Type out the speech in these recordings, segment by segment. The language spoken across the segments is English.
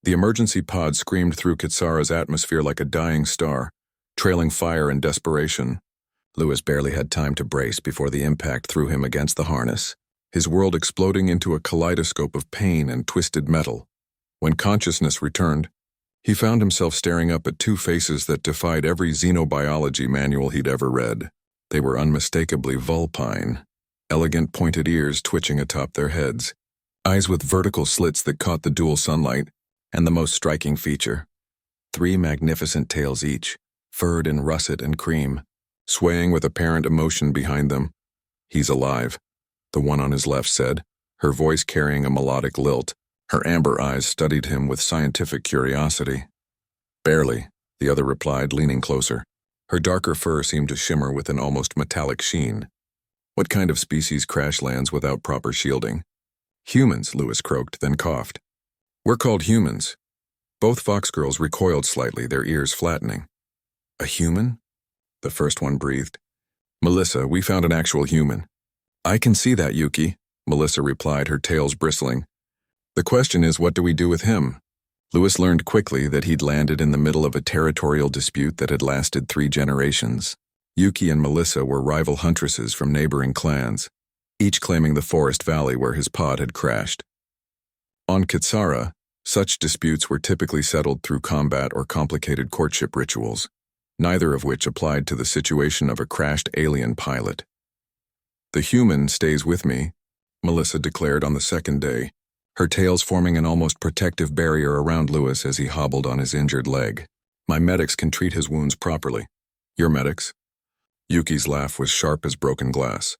The emergency pod screamed through Kitsara's atmosphere like a dying star, trailing fire and desperation. Lewis barely had time to brace before the impact threw him against the harness, his world exploding into a kaleidoscope of pain and twisted metal. When consciousness returned, he found himself staring up at two faces that defied every xenobiology manual he'd ever read. They were unmistakably vulpine, elegant pointed ears twitching atop their heads, eyes with vertical slits that caught the dual sunlight, and the most striking feature, 3 magnificent tails each, furred in russet and cream, swaying with apparent emotion behind them. "He's alive," the one on his left said, her voice carrying a melodic lilt. Her amber eyes studied him with scientific curiosity. "Barely," the other replied, leaning closer. Her darker fur seemed to shimmer with an almost metallic sheen. "What kind of species crash lands without proper shielding?" "Humans," Lewis croaked, then coughed. "We're called humans." Both fox girls recoiled slightly, their ears flattening. "A human?" The first one breathed. "Melissa, we found an actual human." "I can see that, Yuki," Melissa replied, her tails bristling. "The question is, what do we do with him?" Lewis learned quickly that he'd landed in the middle of a territorial dispute that had lasted 3 generations. Yuki and Melissa were rival huntresses from neighboring clans, each claiming the forest valley where his pod had crashed. On Kitsara, such disputes were typically settled through combat or complicated courtship rituals, neither of which applied to the situation of a crashed alien pilot. "The human stays with me," Melissa declared on the second day, her tails forming an almost protective barrier around Lewis as he hobbled on his injured leg. "My medics can treat his wounds properly." "Your medics?" Yuki's laugh was sharp as broken glass.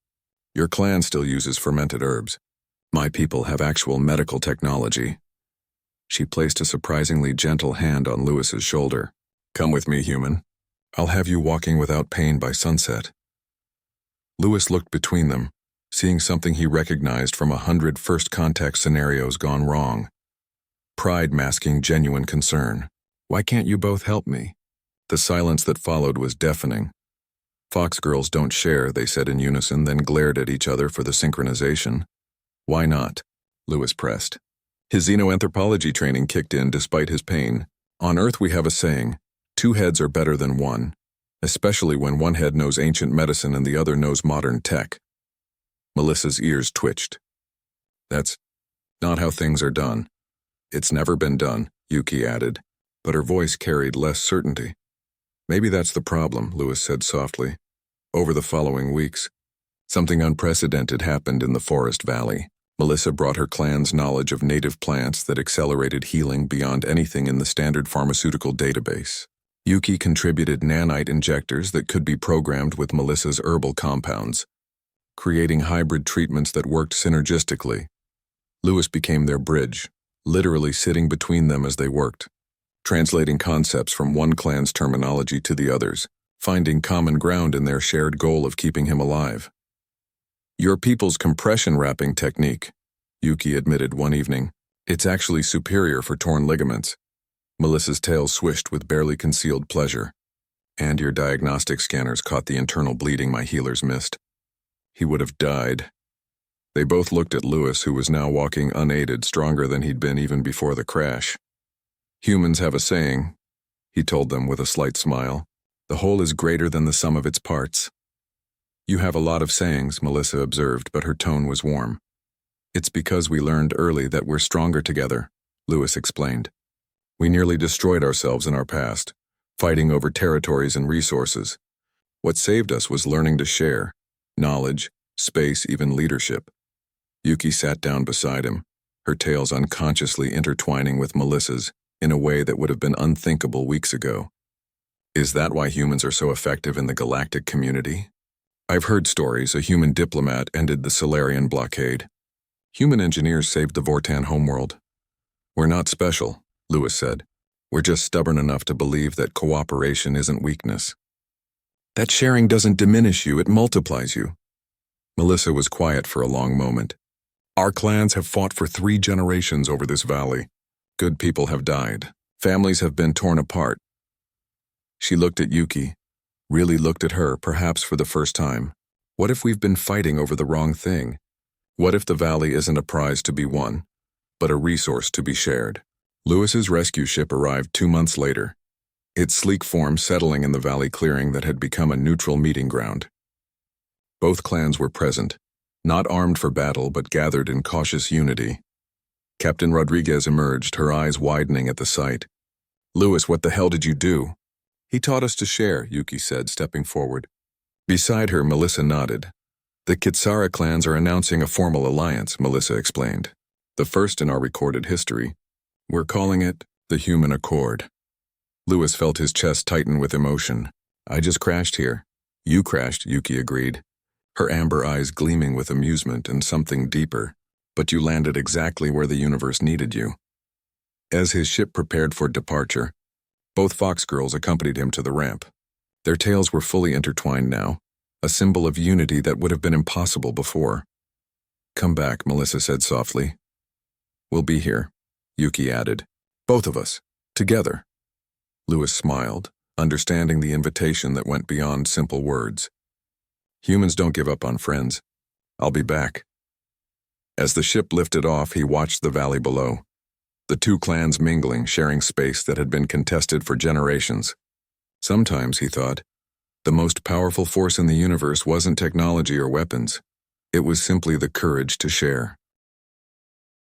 "Your clan still uses fermented herbs. My people have actual medical technology." She placed a surprisingly gentle hand on Lewis's shoulder. "Come with me, human. I'll have you walking without pain by sunset." Lewis looked between them, seeing something he recognized from 100 first contact scenarios gone wrong. Pride masking genuine concern. "Why can't you both help me?" The silence that followed was deafening. "Fox girls don't share," they said in unison, then glared at each other for the synchronization. "Why not?" Lewis pressed. His xenoanthropology training kicked in despite his pain. "On Earth we have a saying, 2 heads are better than 1, especially when one head knows ancient medicine and the other knows modern tech." Melissa's ears twitched. "That's not how things are done." "It's never been done," Yuki added, but her voice carried less certainty. "Maybe that's the problem," Lewis said softly. Over the following weeks, something unprecedented happened in the forest valley. Melissa brought her clan's knowledge of native plants that accelerated healing beyond anything in the standard pharmaceutical database. Yuki contributed nanite injectors that could be programmed with Melissa's herbal compounds, creating hybrid treatments that worked synergistically. Lewis became their bridge, literally sitting between them as they worked, translating concepts from one clan's terminology to the others, finding common ground in their shared goal of keeping him alive. "Your people's compression wrapping technique," Yuki admitted one evening. "It's actually superior for torn ligaments." Melissa's tail swished with barely concealed pleasure. "And your diagnostic scanners caught the internal bleeding my healers missed." He would have died. They both looked at Lewis, who was now walking unaided, stronger than he'd been even before the crash. "Humans have a saying," he told them with a slight smile. "The whole is greater than the sum of its parts." "You have a lot of sayings," Melissa observed, but her tone was warm. "It's because we learned early that we're stronger together," Lewis explained. "We nearly destroyed ourselves in our past, fighting over territories and resources. What saved us was learning to share. Knowledge, space, even leadership." Yuki sat down beside him, her tails unconsciously intertwining with Melissa's in a way that would have been unthinkable weeks ago. "Is that why humans are so effective in the galactic community?" "I've heard stories a human diplomat ended the Solarian blockade. Human engineers saved the Vortan homeworld." "We're not special," Lewis said. "We're just stubborn enough to believe that cooperation isn't weakness." "That sharing doesn't diminish you, it multiplies you." Melissa was quiet for a long moment. "Our clans have fought for 3 generations over this valley. Good people have died. Families have been torn apart." She looked at Yuki, really looked at her, perhaps for the first time. "What if we've been fighting over the wrong thing? What if the valley isn't a prize to be won, but a resource to be shared?" Lewis's rescue ship arrived 2 months later, its sleek form settling in the valley clearing that had become a neutral meeting ground. Both clans were present, not armed for battle but gathered in cautious unity. Captain Rodriguez emerged, her eyes widening at the sight. "Lewis, what the hell did you do?" "He taught us to share," Yuki said, stepping forward. Beside her, Melissa nodded. "The Kitsara clans are announcing a formal alliance," Melissa explained. "The first in our recorded history. We're calling it the Human Accord." Lewis felt his chest tighten with emotion. "I just crashed here." "You crashed," Yuki agreed, her amber eyes gleaming with amusement and something deeper. "But you landed exactly where the universe needed you." As his ship prepared for departure, both Fox girls accompanied him to the ramp. Their tales were fully intertwined now, a symbol of unity that would have been impossible before. "Come back," Melissa said softly. "We'll be here," Yuki added. "Both of us, together." Lewis smiled, understanding the invitation that went beyond simple words. "Humans don't give up on friends. I'll be back." As the ship lifted off, he watched the valley below. The two clans mingling, sharing space that had been contested for generations. Sometimes, he thought, the most powerful force in the universe wasn't technology or weapons. It was simply the courage to share.